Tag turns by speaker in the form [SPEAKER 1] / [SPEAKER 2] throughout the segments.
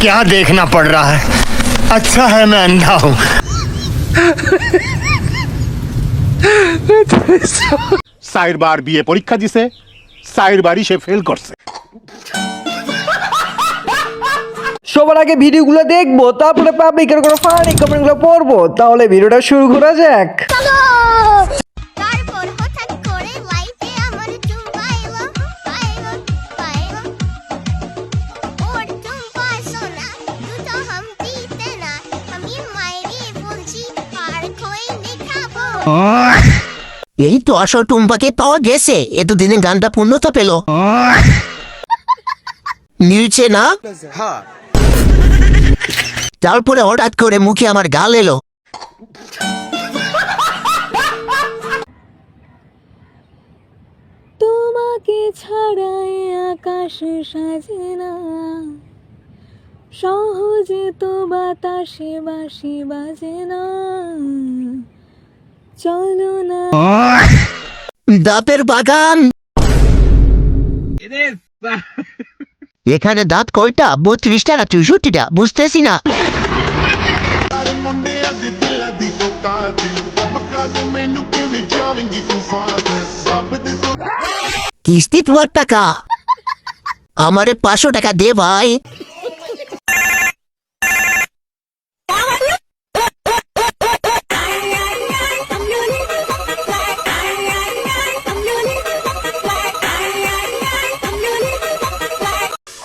[SPEAKER 1] क्या देखना पड़ रहा है? अच्छा है मैं अंधा हूँ।
[SPEAKER 2] চার বার বিয়ে পরীক্ষা দিছে, চার বারই সে ফেল করছে।
[SPEAKER 3] সবার আগে ভিডিওগুলো দেখবো, তারপরে পাবলিকের কোনো ফানি কমেন্টগুলো পড়বো। তাহলে ভিডিওটা শুরু করা যাক।
[SPEAKER 4] তারপর হঠাৎ করে লাইটে আমার চুম্বাইলো পাইলো পাইলো ওর চুম্বা সোনা দুটো হামতিতে না আমি মায়েরই বলছি আর কই দেখাবো।
[SPEAKER 5] এই তো আসল টুম্পাকে পাওয়া গেছে, এতদিনে গানটা পূর্ণতা পেল। নিচে না, তারপরে হঠাৎ করে মুখে আমার গাল এলো।
[SPEAKER 6] তোমাকে ছাড়াই আকাশ সাজে না, সহজে তো বাতাসে বাঁশি বাজে না, চলো না।
[SPEAKER 5] দাঁতের বাগান। এখানে দাঁত কয়টা? 32টা না 64টা? বুঝতেছি না। কিস্তি তোমার টাকা, আমারে 500 টাকা দে ভাই।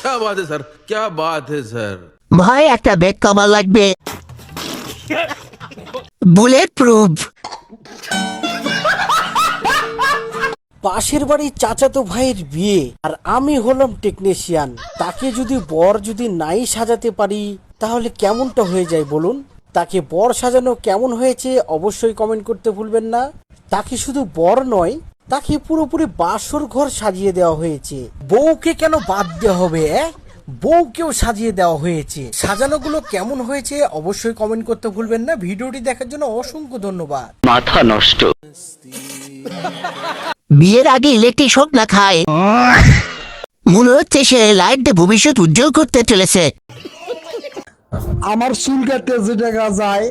[SPEAKER 7] क्या बात है सर, क्या बात है सर।
[SPEAKER 5] ভাই একটা ব্যাগ কভার লাগবে, বুলেট প্রুফ।
[SPEAKER 8] পাশের বাড়ির চাচাতো ভাইয়ের বিয়ে, আর আমি হলাম টেকনিশিয়ান। তাকে যদি বর যদি নাই সাজাতে পারি তাহলে কেমনটা হয়ে যায় বলুন? তাকে বর সাজানো কেমন হয়েছে অবশ্যই কমেন্ট করতে ভুলবেন না। তাকে শুধু বর নয়, তাকে পুরোপুরি বাসর ঘর সাজিয়ে দেওয়া হয়েছে। বউকে কেন বাদ দেওয়া হবে? বউকেও সাজিয়ে দেওয়া হয়েছে। সাজানোগুলো কেমন হয়েছে অবশ্যই কমেন্ট করতে ভুলবেন না। ভিডিওটি দেখার জন্য অসংখ্য ধন্যবাদ।
[SPEAKER 5] মাথা নষ্ট। বিয়ের আগে ইলেকট্রিক শক না খায়, মনে হচ্ছে সে লাইট দিয়ে ভবিষ্যৎ উজ্জ্বল করতে চলেছে।
[SPEAKER 3] আমার চুল কাটতে যে টাকা যায়,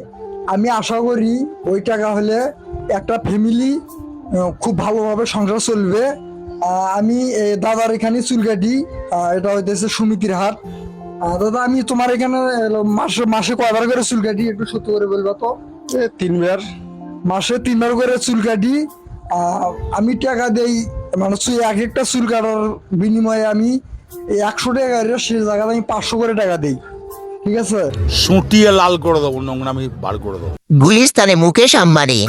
[SPEAKER 3] আমি আশা করি ওই টাকা হলে একটা ফ্যামিলি খুব ভালোভাবে সংসার চলবে। আমি দাদার এখানে চুল কাটি, এটা হইতেছে সমিতির হাট। দাদা, আমি তোমার এখানে মাসে মাসে কয়বার করে চুল কাটি একটু সত্য করে বলবা তো? 3বার। মাসে 3বার করে চুল কাটি। আমি টাকা দেই, মানে এক একটা চুল কাটার বিনিময়ে আমি 100 টাকা, সে জায়গায় আমি 500 করে টাকা দেই। ঠিক আছে,
[SPEAKER 2] সুটিয়ে লাল করে দেবো, নোংরামি বার করে দেবো।
[SPEAKER 5] গুলিস্তানে মুকেশ আম্বানি।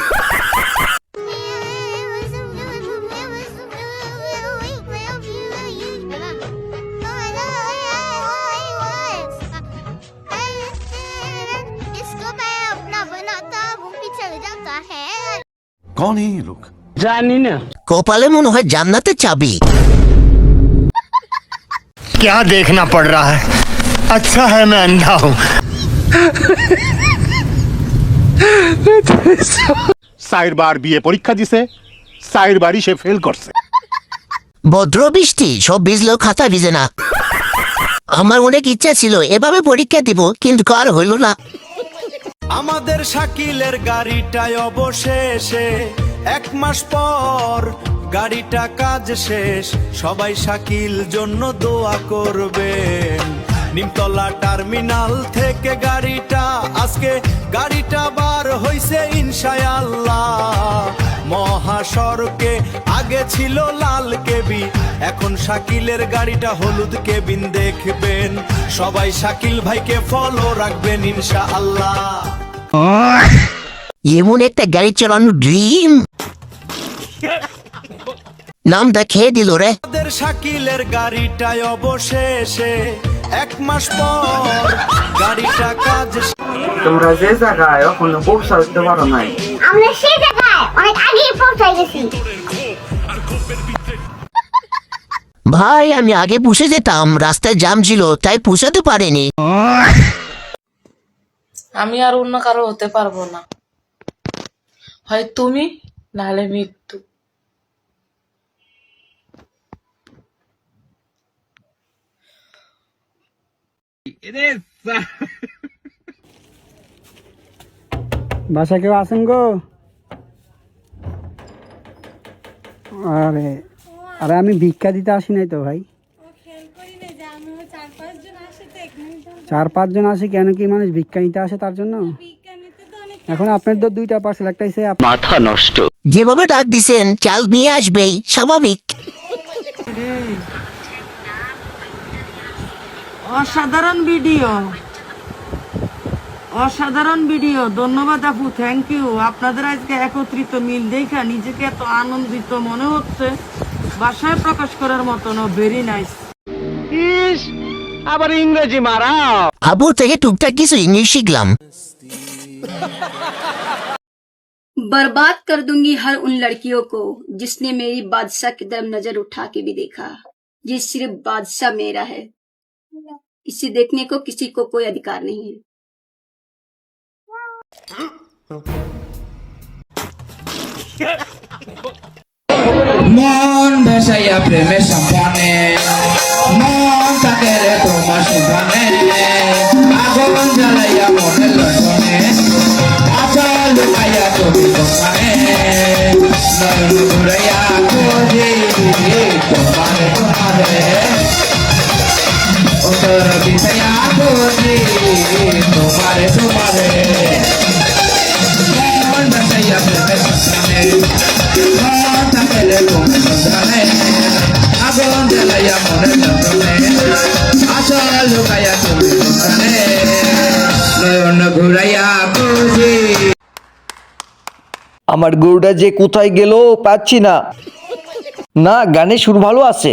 [SPEAKER 4] इसको मैं अपना बनाता हूँ पीछे जाता है।
[SPEAKER 7] कौन है ये लोग?
[SPEAKER 5] কপালে মনে হয় জান্নাতের চাবি।
[SPEAKER 1] क्या देखना पड़ रहा है? अच्छा है मैं अंधा हूँ।
[SPEAKER 2] চার বার বিয়ে পরীক্ষা দিছে, চার বারই সে ফেল করছে।
[SPEAKER 5] ভদ্র বৃষ্টি, সব ভিজলেও খাতা ভিজে না। আমার অনেক ইচ্ছা ছিল এভাবে পরীক্ষা দিব, কিন্তু কার হইল না।
[SPEAKER 9] আমাদের শাকিলের গাড়িটায় অবশেষে 1 মাস পর গাড়িটা কাজ শেষ। সবাই শাকিল জন্য দোয়া করবেন। নিমতলা টার্মিনাল থেকে গাড়িটা বার হইছে ইনশাআল্লাহ। মহাসড়কে আগে ছিল লাল কেবি, এখন শাকিলের গাড়িটা হলুদ কেবিন দেখবেন। সবাই শাকিল ভাইকে ফলো রাখবেন ইনশাআল্লাহ।
[SPEAKER 5] এমন একটা গাড়ি চালানোর ড্রিম, নামটা খেয়ে দিল রে।
[SPEAKER 9] আমাদের শাকিলের গাড়িটায় অবশেষে 1 মাস পর গাড়িটা কাজ।
[SPEAKER 10] তোমরা যে জায়গায় এখনো পৌঁছাতে পারো নাই,
[SPEAKER 4] আমরা সেই জায়গায় অনেক আগে পৌঁছে গেছি।
[SPEAKER 5] ভাই আমি আগে পুষে যেতাম, রাস্তায় জ্যাম ছিল তাই পুষাতে পারিনি।
[SPEAKER 6] আমি আর অন্য কারো হতে পারবো না, হয় তুমি নাহলে মৃত্যু।
[SPEAKER 3] বাসা কেউ আছেন গো? আরে আরে আমি ভিক্ষা দিতে আসি নাই তো ভাই। 4-5 জন আসে কেন, কি মানুষ ভিক্ষা নিতে আসে তার জন্য? এখন আপনার তো 2টা পার্সেল, একটা হইছে
[SPEAKER 1] মাথা নষ্ট।
[SPEAKER 5] যেভাবে ডাক দিছেন চাল নিয়ে আসবেই, স্বাভাবিক।
[SPEAKER 10] অসাধারণ ভিডিও, অসাধারণ ভিডিও। ধন্যবাদ আপু, থ্যাংক ইউ। আপনাদের আজকে একত্রিত মিল দেখা নিজেকে এত আনন্দিত মনে হচ্ছে, ভাষায় প্রকাশ করার মতো না। Very nice.
[SPEAKER 1] আবার ইংরেজি মারা।
[SPEAKER 5] আবু থেকে টুকটাক কিছু ইংলিশ শিখলাম।
[SPEAKER 11] बर्बाद कर दूंगी हर उन लड़कियों को जिसने मेरी बादशाह की तरफ नजर उठा के भी देखा। ये सिर्फ बादशाह मेरा है, इसे देखने को किसी को कोई अधिकार नहीं है।
[SPEAKER 9] মন ভাসাইয়া প্রেমের সম্পানে, মন তাকে রে তোমার সুখানে, আগুন জ্বালাইয়া মনের লক্ষণে, আচল লুকাইয়া তুমি দোকানে, নয়ন ঘুরাইয়া খুঁজি তোমারে তোমারে, উত্তর দিশাইয়া খুঁজি তোমারে তোমারে, মন ভাসাইয়া প্রেমের সম্পানে, মন তাকে রে তোমার সুখানে, আগুন জ্বালাইয়া মনের লক্ষণে, আচল লুকাইয়া তুমি দোকানে, নয়ন ঘুরাইয়া খুঁজি।
[SPEAKER 12] আমার গরুটা যে কোথায় গেল পাচ্ছি না। না, গানের সুর ভালো আছে।